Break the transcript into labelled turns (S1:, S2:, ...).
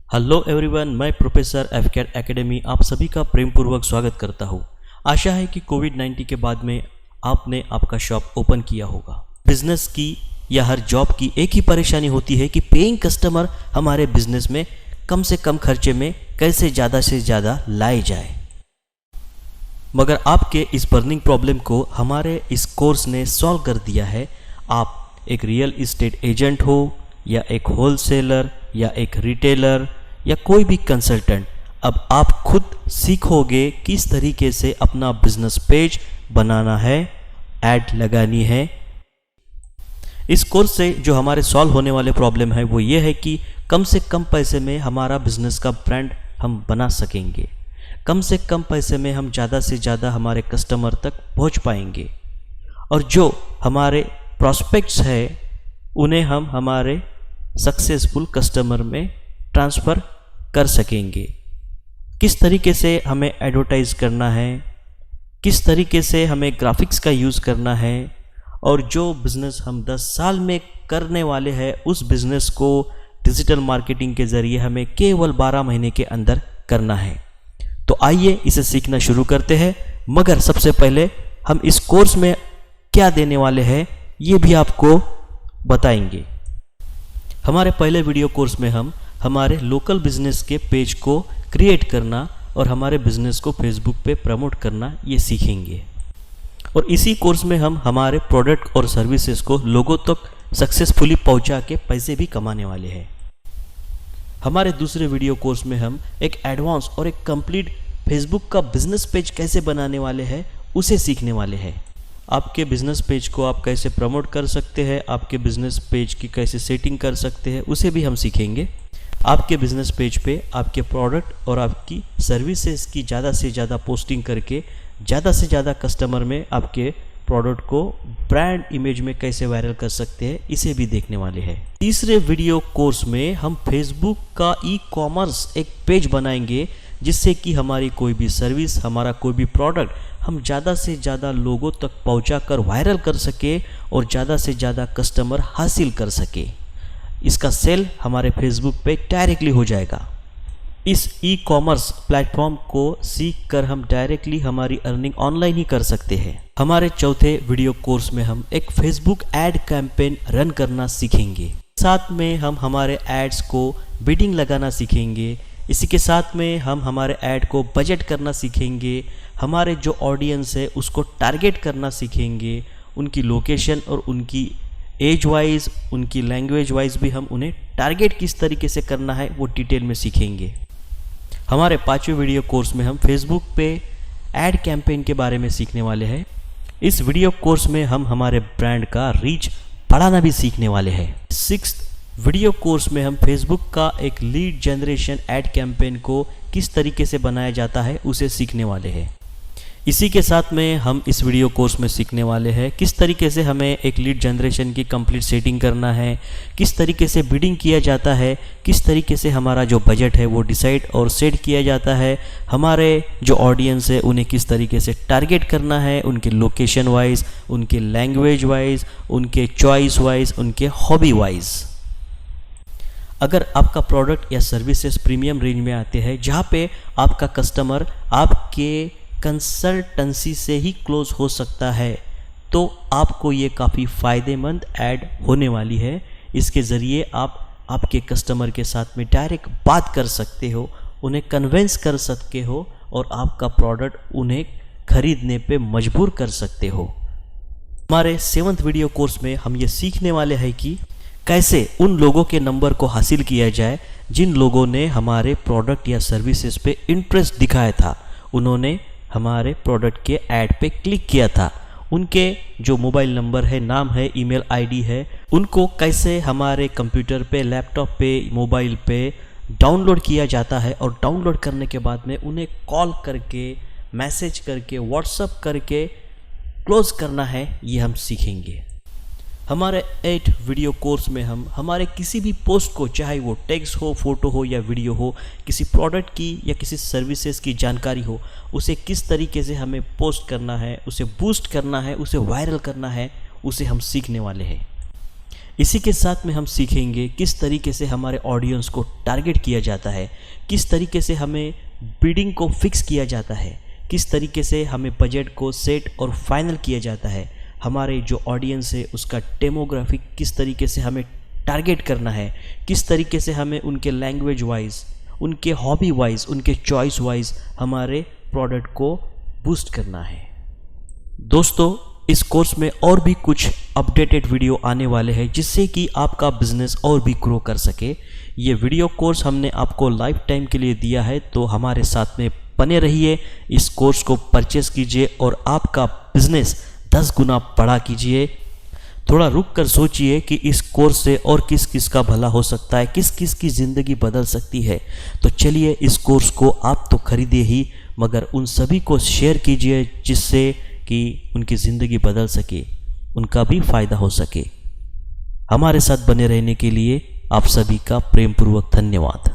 S1: Hello everyone, मैं professor एफकेट academy आप सभी का प्रेम पूर्वक स्वागत करता हूँ। आशा है कि कोविड-19 के बाद में आपने आपका शॉप ओपन किया होगा। बिजनेस की या हर जॉब की एक ही परेशानी होती है कि पेइंग कस्टमर हमारे बिजनेस में कम से कम खर्चे में कैसे ज़्यादा से ज़्यादा लाए जाए। मगर आपके इस बर्निंग प्रॉब्लम को हमारे इस कोर्स ने सॉल्व कर दिया है। आप एक रियल इस्टेट एजेंट हो या एक होलसेलर या एक रिटेलर या कोई भी कंसल्टेंट, अब आप खुद सीखोगे किस तरीके से अपना बिजनेस पेज बनाना है, ऐड लगानी है। इस कोर्स से जो हमारे सॉल्व होने वाले प्रॉब्लम है वो ये है कि कम से कम पैसे में हमारा बिजनेस का ब्रांड हम बना सकेंगे। कम से कम पैसे में हम ज़्यादा से ज़्यादा हमारे कस्टमर तक पहुंच पाएंगे और जो हमारे प्रॉस्पेक्ट्स है उन्हें हम हमारे सक्सेसफुल कस्टमर में ट्रांसफ़र कर सकेंगे। किस तरीके से हमें एडवर्टाइज करना है, किस तरीके से हमें ग्राफिक्स का यूज़ करना है और जो बिज़नेस हम 10 साल में करने वाले हैं उस बिज़नेस को डिजिटल मार्केटिंग के ज़रिए हमें केवल 12 महीने के अंदर करना है। तो आइए इसे सीखना शुरू करते हैं। मगर सबसे पहले हम इस कोर्स में क्या देने वाले हैं ये भी आपको बताएंगे। हमारे पहले वीडियो कोर्स में हम हमारे लोकल बिजनेस के पेज को क्रिएट करना और हमारे बिजनेस को फेसबुक पे प्रमोट करना ये सीखेंगे और इसी कोर्स में हम हमारे प्रोडक्ट और सर्विसेज को लोगों तक सक्सेसफुली पहुंचा के पैसे भी कमाने वाले हैं। हमारे दूसरे वीडियो कोर्स में हम एक एडवांस और एक कंप्लीट फेसबुक का बिजनेस पेज कैसे बनाने वाले हैं उसे सीखने वाले हैं। आपके बिजनेस पेज को आप कैसे प्रमोट कर सकते हैं, आपके बिजनेस पेज की कैसे सेटिंग कर सकते हैं उसे भी हम सीखेंगे। आपके बिजनेस पेज पे आपके प्रोडक्ट और आपकी सर्विसेज की ज़्यादा से ज़्यादा पोस्टिंग करके ज़्यादा से ज़्यादा कस्टमर में आपके प्रोडक्ट को ब्रांड इमेज में कैसे वायरल कर सकते हैं इसे भी देखने वाले हैं। तीसरे वीडियो कोर्स में हम फेसबुक का ई-कॉमर्स एक पेज बनाएंगे जिससे कि हमारी कोई भी सर्विस, हमारा कोई भी प्रोडक्ट हम ज़्यादा से ज़्यादा लोगों तक पहुंचाकर वायरल कर सके और ज़्यादा से ज़्यादा कस्टमर हासिल कर सके। इसका सेल हमारे फेसबुक पे डायरेक्टली हो जाएगा। इस ई-कॉमर्स प्लेटफॉर्म को सीख कर हम डायरेक्टली हमारी अर्निंग ऑनलाइन ही कर सकते हैं। हमारे चौथे वीडियो कोर्स में हम एक फेसबुक एड कैंपेन रन करना सीखेंगे। साथ में हम हमारे एड्स को बिडिंग लगाना सीखेंगे। इसी के साथ में हम हमारे ऐड को बजट करना सीखेंगे। हमारे जो ऑडियंस है उसको टारगेट करना सीखेंगे। उनकी लोकेशन और उनकी एज वाइज, उनकी लैंग्वेज वाइज भी हम उन्हें टारगेट किस तरीके से करना है वो डिटेल में सीखेंगे। हमारे पांचवें वीडियो कोर्स में हम फेसबुक पे ऐड कैंपेन के बारे में सीखने वाले हैं। इस वीडियो कोर्स में हम हमारे ब्रांड का रीच बढ़ाना भी सीखने वाले हैं। सिक्स्थ वीडियो कोर्स में हम फेसबुक का एक लीड जनरेशन ऐड कैंपेन को किस तरीके से बनाया जाता है उसे सीखने वाले हैं। इसी के साथ में हम इस वीडियो कोर्स में सीखने वाले हैं किस तरीके से हमें एक लीड जनरेशन की कंप्लीट सेटिंग करना है, किस तरीके से बिडिंग किया जाता है, किस तरीके से हमारा जो बजट है वो डिसाइड और सेट किया जाता है, हमारे जो ऑडियंस है उन्हें किस तरीके से टारगेट करना है, उनके लोकेशन वाइज, उनके लैंग्वेज वाइज, उनके चॉइस वाइज, उनके हॉबी वाइज। अगर आपका प्रोडक्ट या सर्विसेज प्रीमियम रेंज में आते हैं जहाँ पे आपका कस्टमर आपके कंसल्टेंसी से ही क्लोज हो सकता है तो आपको ये काफ़ी फ़ायदेमंद ऐड होने वाली है। इसके ज़रिए आप आपके कस्टमर के साथ में डायरेक्ट बात कर सकते हो, उन्हें कन्वेंस कर सकते हो और आपका प्रोडक्ट उन्हें खरीदने पे मजबूर कर सकते हो। हमारे 7th वीडियो कोर्स में हम ये सीखने वाले हैं कि कैसे उन लोगों के नंबर को हासिल किया जाए जिन लोगों ने हमारे प्रोडक्ट या सर्विसेज पे इंटरेस्ट दिखाया था, उन्होंने हमारे प्रोडक्ट के ऐड पे क्लिक किया था। उनके जो मोबाइल नंबर है, नाम है, ईमेल आईडी है, उनको कैसे हमारे कंप्यूटर पे, लैपटॉप पे, मोबाइल पे डाउनलोड किया जाता है और डाउनलोड करने के बाद में उन्हें कॉल करके, मैसेज करके, व्हाट्सअप करके क्लोज करना है, ये हम सीखेंगे। हमारे 8 वीडियो कोर्स में हम हमारे किसी भी पोस्ट को, चाहे वो टेक्स्ट हो, फोटो हो या वीडियो हो, किसी प्रोडक्ट की या किसी सर्विसेज की जानकारी हो, उसे किस तरीके से हमें पोस्ट करना है, उसे बूस्ट करना है, उसे वायरल करना है, उसे हम सीखने वाले हैं। इसी के साथ में हम सीखेंगे किस तरीके से हमारे ऑडियंस को टारगेट किया जाता है, किस तरीके से हमें बिडिंग को फिक्स किया जाता है, किस तरीके से हमें बजट को सेट और फाइनल किया जाता है, हमारे जो ऑडियंस है उसका डेमोग्राफिक किस तरीके से हमें टारगेट करना है, किस तरीके से हमें उनके लैंग्वेज वाइज, उनके हॉबी वाइज, उनके चॉइस वाइज हमारे प्रोडक्ट को बूस्ट करना है। दोस्तों, इस कोर्स में और भी कुछ अपडेटेड वीडियो आने वाले हैं जिससे कि आपका बिजनेस और भी ग्रो कर सके। ये वीडियो कोर्स हमने आपको लाइफ टाइम के लिए दिया है, तो हमारे साथ में बने रहिए, इस कोर्स को परचेस कीजिए और आपका बिजनेस 10 गुना बढ़ा कीजिए। थोड़ा रुक कर सोचिए कि इस कोर्स से और किस किस का भला हो सकता है, किस किस की ज़िंदगी बदल सकती है। तो चलिए, इस कोर्स को आप तो खरीदिए ही, मगर उन सभी को शेयर कीजिए जिससे कि उनकी ज़िंदगी बदल सके, उनका भी फ़ायदा हो सके। हमारे साथ बने रहने के लिए आप सभी का प्रेम पूर्वक धन्यवाद।